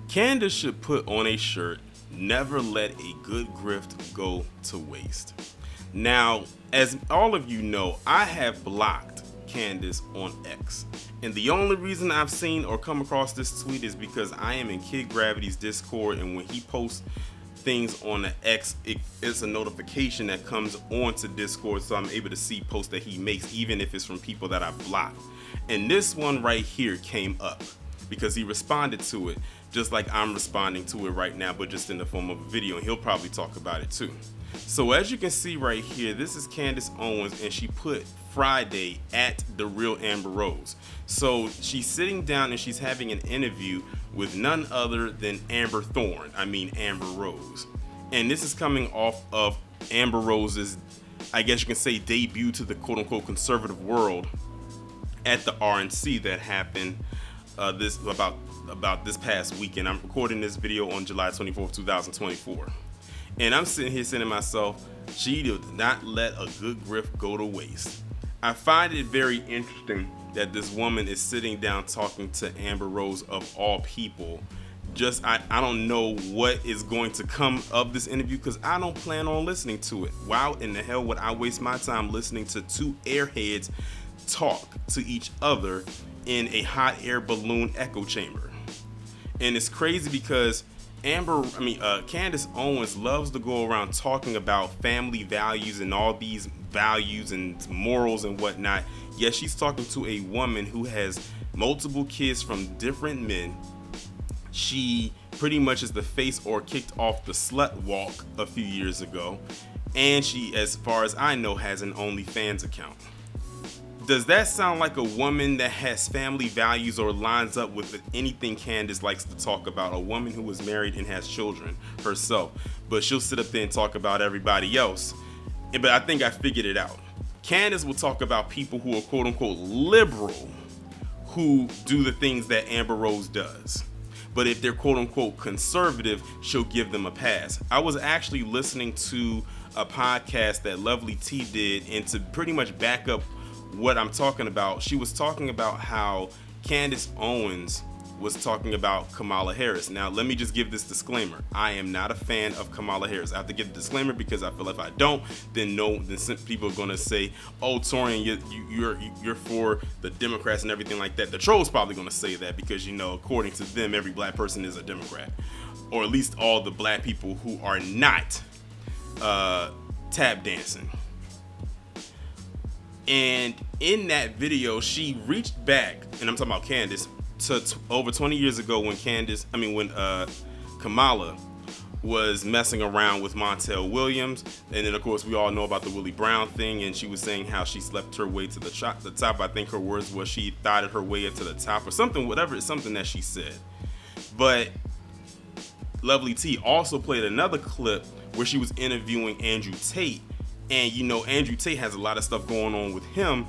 Candace should put on a shirt, never let a good grift go to waste. Now, as all of you know, I have blocked Candace on X. And the only reason I've seen or come across this tweet is because I am in Kid Gravity's Discord, and when he posts things on the X, it's a notification that comes onto Discord, so I'm able to see posts that he makes, even if it's from people that I've blocked. And this one right here came up because he responded to it just like I'm responding to it right now, but just in the form of a video, and he'll probably talk about it too. So as you can see right here, this is Candace Owens, and she put Friday at The Real Amber Rose. So she's sitting down and she's having an interview with none other than Amber Rose. And this is coming off of Amber Rose's, I guess you can say, debut to the quote-unquote conservative world at the RNC that happened about this past weekend. I'm recording this video on July 24th, 2024. And I'm sitting here saying to myself, she did not let a good grift go to waste. I find it very interesting that this woman is sitting down talking to Amber Rose of all people. I don't know what is going to come of this interview because I don't plan on listening to it. Why in the hell would I waste my time listening to two airheads talk to each other in a hot air balloon echo chamber? And it's crazy because Candace Owens loves to go around talking about family values and all these values and morals and whatnot. Yet she's talking to a woman who has multiple kids from different men. She pretty much is the face or kicked off the slut walk a few years ago. And she, as far as I know, has an OnlyFans account. Does that sound like a woman that has family values or lines up with anything Candace likes to talk about? A woman who is married and has children herself, but she'll sit up there and talk about everybody else. But I think I figured it out. Candace will talk about people who are quote unquote liberal, who do the things that Amber Rose does. But if they're quote unquote conservative, she'll give them a pass. I was actually listening to a podcast that Lovely T did, and to pretty much back up what I'm talking about, she was talking about how Candace Owens was talking about Kamala Harris. Now, let me just give this disclaimer. I am not a fan of Kamala Harris. I have to give the disclaimer because I feel if I don't, then people are going to say, oh, Torian, you're for the Democrats and everything like that. The troll's probably going to say that because, according to them, every black person is a Democrat. Or at least all the black people who are not tap dancing. And in that video, she reached back, and I'm talking about Candace, to over 20 years ago when Kamala was messing around with Montel Williams. And then, of course, we all know about the Willie Brown thing, and she was saying how she slept her way to the top. I think her words was she thotted her way up to the top or something, whatever. It's something that she said. But Lovely T also played another clip where she was interviewing Andrew Tate. And Andrew Tate has a lot of stuff going on with him,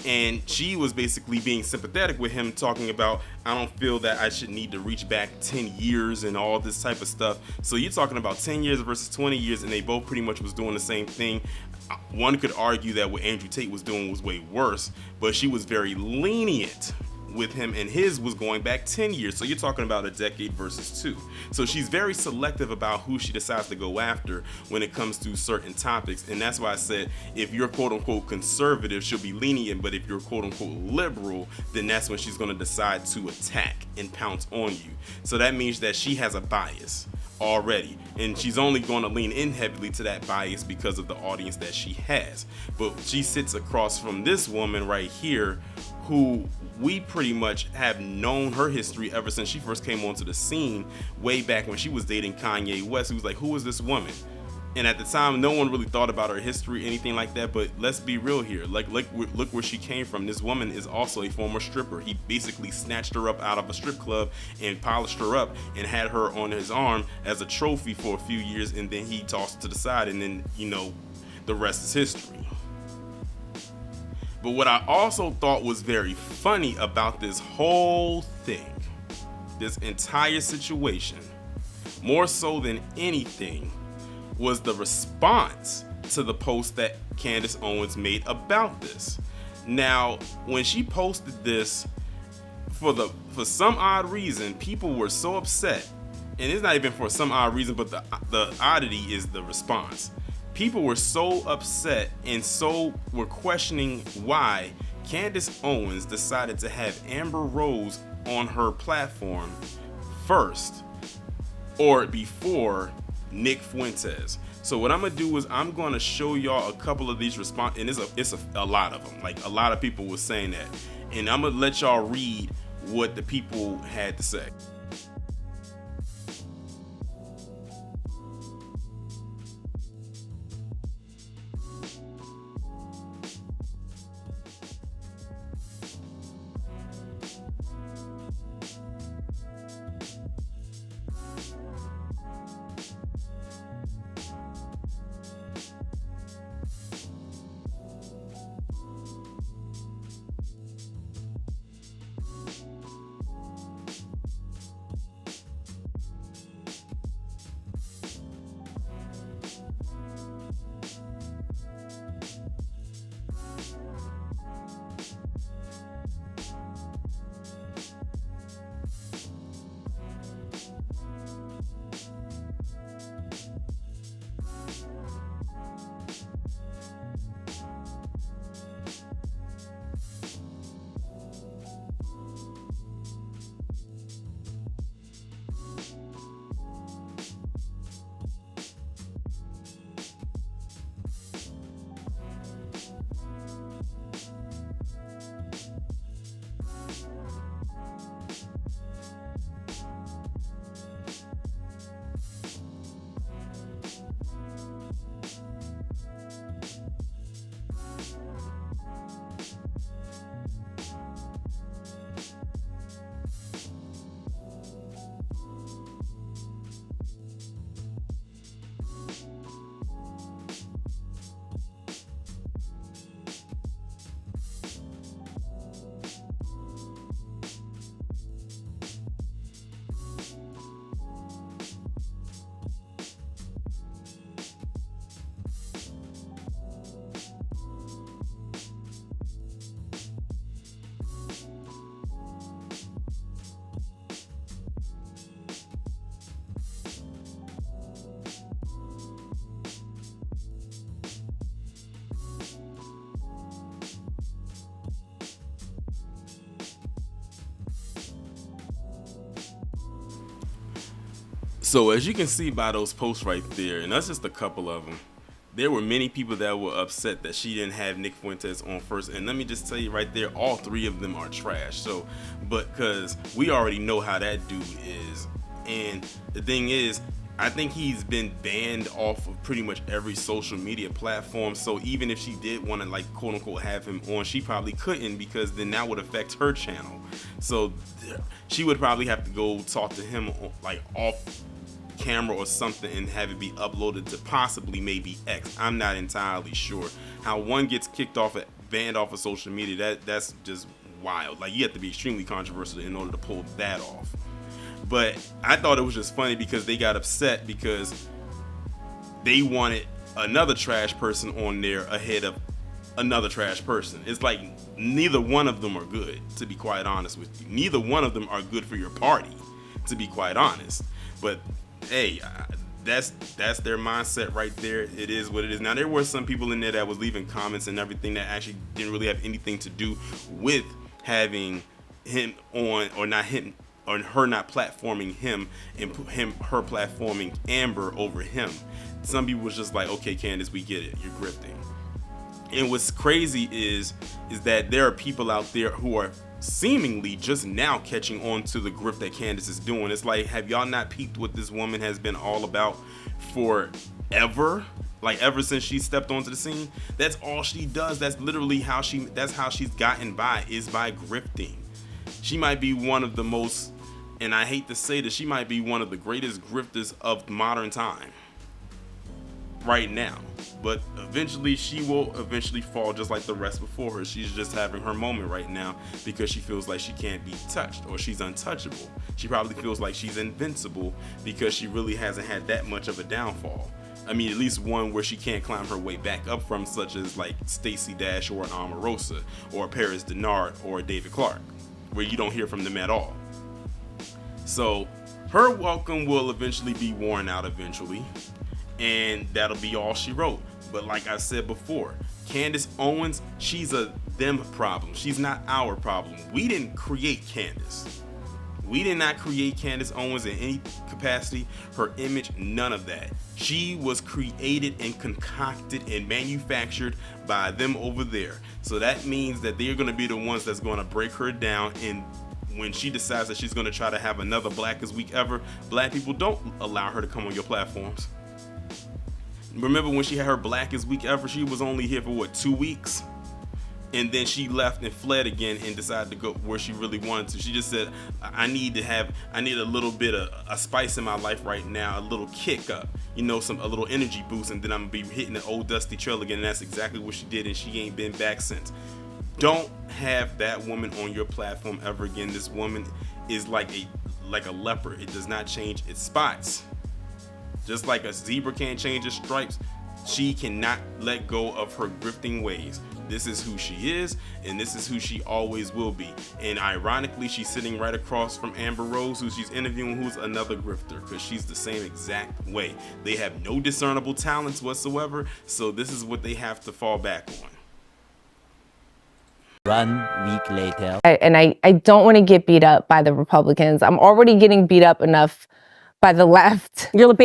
and she was basically being sympathetic with him, talking about, I don't feel that I should need to reach back 10 years and all this type of stuff. So you're talking about 10 years versus 20 years, and they both pretty much was doing the same thing. One could argue that what Andrew Tate was doing was way worse, but she was very lenient with him, and his was going back 10 years. So you're talking about a decade versus two. So she's very selective about who she decides to go after when it comes to certain topics. And that's why I said, if you're quote unquote conservative, she'll be lenient. But if you're quote unquote liberal, then that's when she's going to decide to attack and pounce on you. So that means that she has a bias already, and she's only going to lean in heavily to that bias because of the audience that she has. But she sits across from this woman right here, who we pretty much have known her history ever since she first came onto the scene way back when she was dating Kanye West. He was like, who is this woman? And at the time, no one really thought about her history, anything like that. But let's be real here. Look where she came from. This woman is also a former stripper. He basically snatched her up out of a strip club and polished her up and had her on his arm as a trophy for a few years. And then he tossed it to the side. And then, the rest is history. But what I also thought was very funny about this whole thing, this entire situation, more so than anything, was the response to the post that Candace Owens made about this. Now, when she posted this, for some odd reason, people were so upset and it's not even for some odd reason, but the oddity is the response. People were so upset and so were questioning why Candace Owens decided to have Amber Rose on her platform first or before Nick Fuentes. So what I'm gonna do is I'm gonna show y'all a couple of these response, and it's a lot of them. Like, a lot of people were saying that, and I'm gonna let y'all read what the people had to say. So as you can see by those posts right there, and that's just a couple of them, there were many people that were upset that she didn't have Nick Fuentes on first. And let me just tell you right there, all three of them are trash. So, but because we already know how that dude is. And the thing is, I think he's been banned off of pretty much every social media platform. So even if she did want to, like, quote unquote have him on, she probably couldn't, because then that would affect her channel. So she would probably have to go talk to him like off camera or something and have it be uploaded to possibly maybe X. I'm not entirely sure how one gets kicked off, banned off of social media. That's just wild. Like, you have to be extremely controversial in order to pull that off. But I thought it was just funny because they got upset because they wanted another trash person on there ahead of another trash person. It's like neither one of them are good, to be quite honest with you. Neither one of them are good for your party, to be quite honest. But hey, that's their mindset right there. It is what it is. Now, there were some people in there that was leaving comments and everything that actually didn't really have anything to do with having him on, or not him, or her not platforming him, and her platforming Amber over him. Some people was just like, okay, Candace, we get it, you're grifting. And what's crazy is that there are people out there who are seemingly just now catching on to the grift that Candace is doing. It's like, have y'all not peeped what this woman has been all about forever? Like, ever since she stepped onto the scene, that's all she does. That's literally how that's how she's gotten by, is by grifting. She might be one of the most, and I hate to say this, she might be one of the greatest grifters of modern time right now. But eventually she will fall just like the rest before her. She's just having her moment right now because she feels like she can't be touched, or she's untouchable. She probably feels like she's invincible because she really hasn't had that much of a downfall. I mean, at least one where she can't climb her way back up from, such as like Stacey Dash or an Omarosa or Paris Denard or David Clark, where you don't hear from them at all. So Her welcome will eventually be worn out eventually, and that'll be all she wrote. But like I said before, Candace Owens, she's a them problem. She's not our problem. We didn't create Candace. We did not create Candace Owens in any capacity. Her image, none of that. She was created and concocted and manufactured by them over there. So that means that they're going to be the ones that's going to break her down. And when she decides that she's going to try to have another Blackest Week ever, black people don't allow her to come on your platforms. Remember when she had her Blackest Week ever, she was only here for what, 2 weeks? And then she left and fled again and decided to go where she really wanted to. She just said, I need a little bit of a spice in my life right now, a little kick up, a little energy boost, and then I'm gonna be hitting the old dusty trail again. And that's exactly what she did, and she ain't been back since. Don't have that woman on your platform ever again. This woman is like a leopard. It does not change its spots. Just like a zebra can't change its stripes, she cannot let go of her grifting ways. This is who she is, and this is who she always will be. And ironically, she's sitting right across from Amber Rose, who she's interviewing, who's another grifter, because she's the same exact way. They have no discernible talents whatsoever, so this is what they have to fall back on. 1 week later. I don't want to get beat up by the Republicans. I'm already getting beat up enough by the left. You're in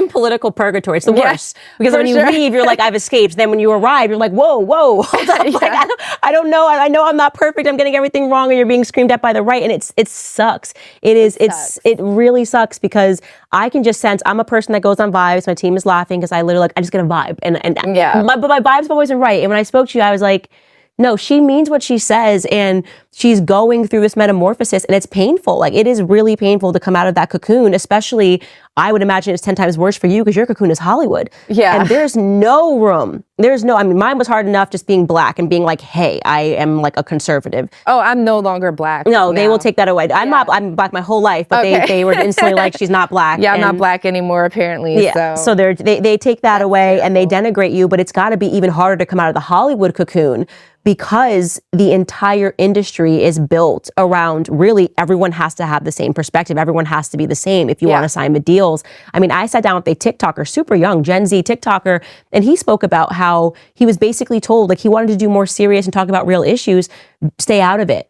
political purgatory. It's the worst. Because when you leave, you're like, I've escaped. Then when you arrive, you're like, whoa, hold up. Like, I don't know. I know I'm not perfect. I'm getting everything wrong, and you're being screamed at by the right. And it sucks. It really sucks, because I can just sense, I'm a person that goes on vibes. My team is laughing because I just get a vibe. But my vibes have always been right. And when I spoke to you, I was like, no, she means what she says, and she's going through this metamorphosis, and it's painful. Like, it is really painful to come out of that cocoon, especially, I would imagine it's 10 times worse for you because your cocoon is Hollywood. Yeah. And there's no room. Mine was hard enough just being black and being like, hey, I am like a conservative. Oh, I'm no longer black. No, they will take that away. I'm black my whole life, but they were instantly like, she's not black. Yeah, I'm not black anymore, apparently. Yeah. So they take that away, terrible. And they denigrate you, but it's got to be even harder to come out of the Hollywood cocoon, because the entire industry is built around, really, everyone has to have the same perspective. Everyone has to be the same if you want to sign the deals. I mean, I sat down with a TikToker, super young, Gen Z TikToker, and he spoke about how he was basically told, like, he wanted to do more serious and talk about real issues, stay out of it.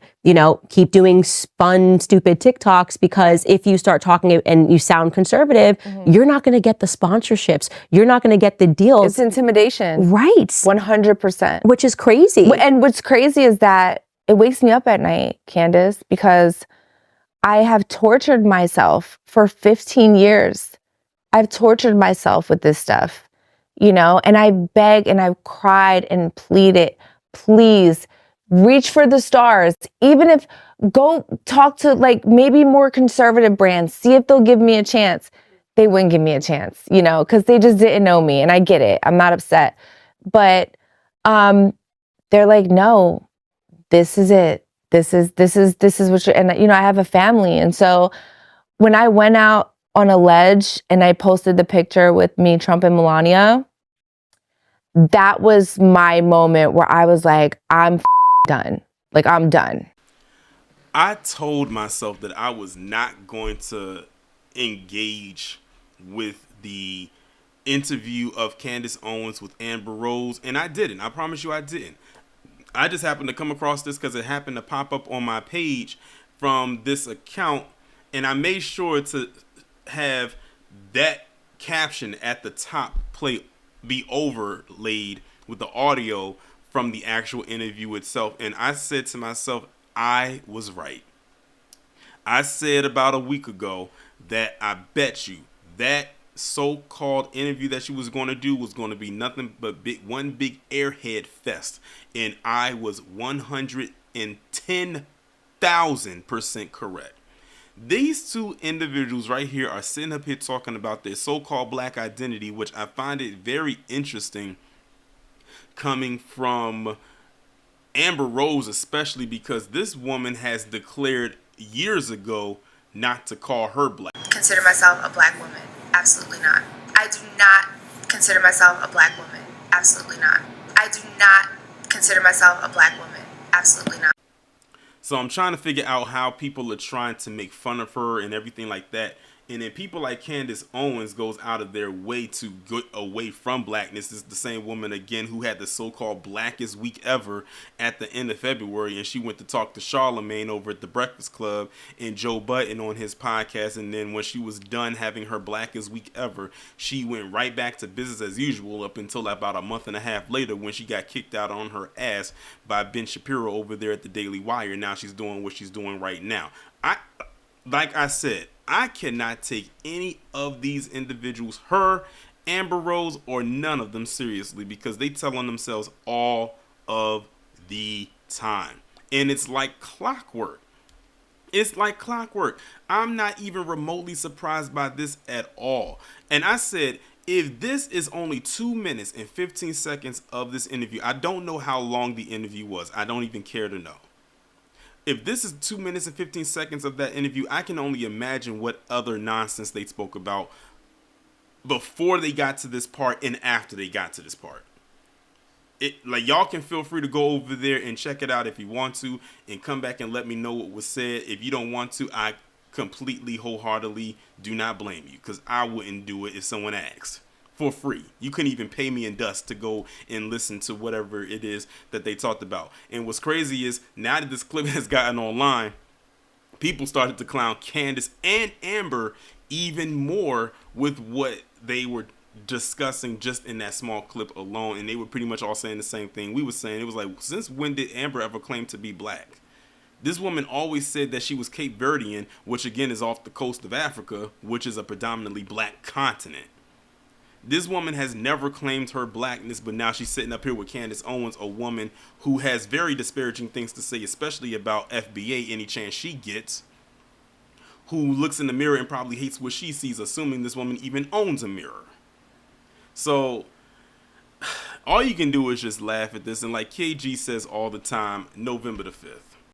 Keep doing fun, stupid TikToks, because if you start talking and you sound conservative, you're not going to get the sponsorships. You're not going to get the deals. It's intimidation. Right. 100%. Which is crazy. And what's crazy is that it wakes me up at night, Candace, because I have tortured myself for 15 years. I've tortured myself with this stuff, and I beg and I've cried and pleaded, please, reach for the stars. Even if, go talk to maybe more conservative brands, see if they'll give me a chance. They wouldn't give me a chance, because they just didn't know me, and I get it. I'm not upset. But they're like, no, this is it. This is what you're, and I have a family. And so when I went out on a ledge and I posted the picture with me, Trump, and Melania, that was my moment where I was like, I'm done. Like, I'm done. I told myself that I was not going to engage with the interview of Candace Owens with Amber Rose, and I didn't. I promise you I didn't. I just happened to come across this because it happened to pop up on my page from this account, and I made sure to have that caption at the top be overlaid with the audio from the actual interview itself. And I said to myself, I was right. I said about a week ago that I bet you that so-called interview that she was going to do was going to be nothing but one big airhead fest. And I was 110,000% correct. These two individuals right here are sitting up here talking about their so-called black identity, which I find it very interesting coming from Amber Rose, especially because this woman has declared years ago not to call her black. Consider myself a black woman. Absolutely not. I do not consider myself a black woman. Absolutely not. I do not consider myself a black woman. Absolutely not. So I'm trying to figure out how people are trying to make fun of her and everything like that. And then people like Candace Owens goes out of their way to get away from blackness. This is the same woman, again, who had the so-called blackest week ever at the end of February. And she went to talk to Charlemagne over at the Breakfast Club and Joe Budden on his podcast. And then when she was done having her blackest week ever, she went right back to business as usual up until about a month and a half later when she got kicked out on her ass by Ben Shapiro over there at the Daily Wire. Now she's doing what she's doing right now. Like I said, I cannot take any of these individuals, her, Amber Rose, or none of them seriously because they tell on themselves all of the time. And it's like clockwork. It's like clockwork. I'm not even remotely surprised by this at all. And I said, if this is only 2 minutes and 15 seconds of this interview, I don't know how long the interview was. I don't even care to know. If this is 2 minutes and 15 seconds of that interview, I can only imagine what other nonsense they spoke about before they got to this part and after they got to this part. Y'all can feel free to go over there and check it out if you want to and come back and let me know what was said. If you don't want to, I completely, wholeheartedly do not blame you because I wouldn't do it if someone asked. For free. You couldn't even pay me in dust to go and listen to whatever it is that they talked about. And what's crazy is now that this clip has gotten online, people started to clown Candace and Amber even more with what they were discussing just in that small clip alone. And they were pretty much all saying the same thing we were saying. It was like, since when did Amber ever claim to be black? This woman always said that she was Cape Verdean, which again is off the coast of Africa, which is a predominantly black continent. This woman has never claimed her blackness, but now she's sitting up here with Candace Owens, a woman who has very disparaging things to say, especially about FBA any chance she gets, who looks in the mirror and probably hates what she sees, assuming this woman even owns a mirror. So all you can do is just laugh at this. And like KG says all the time, November the 5th.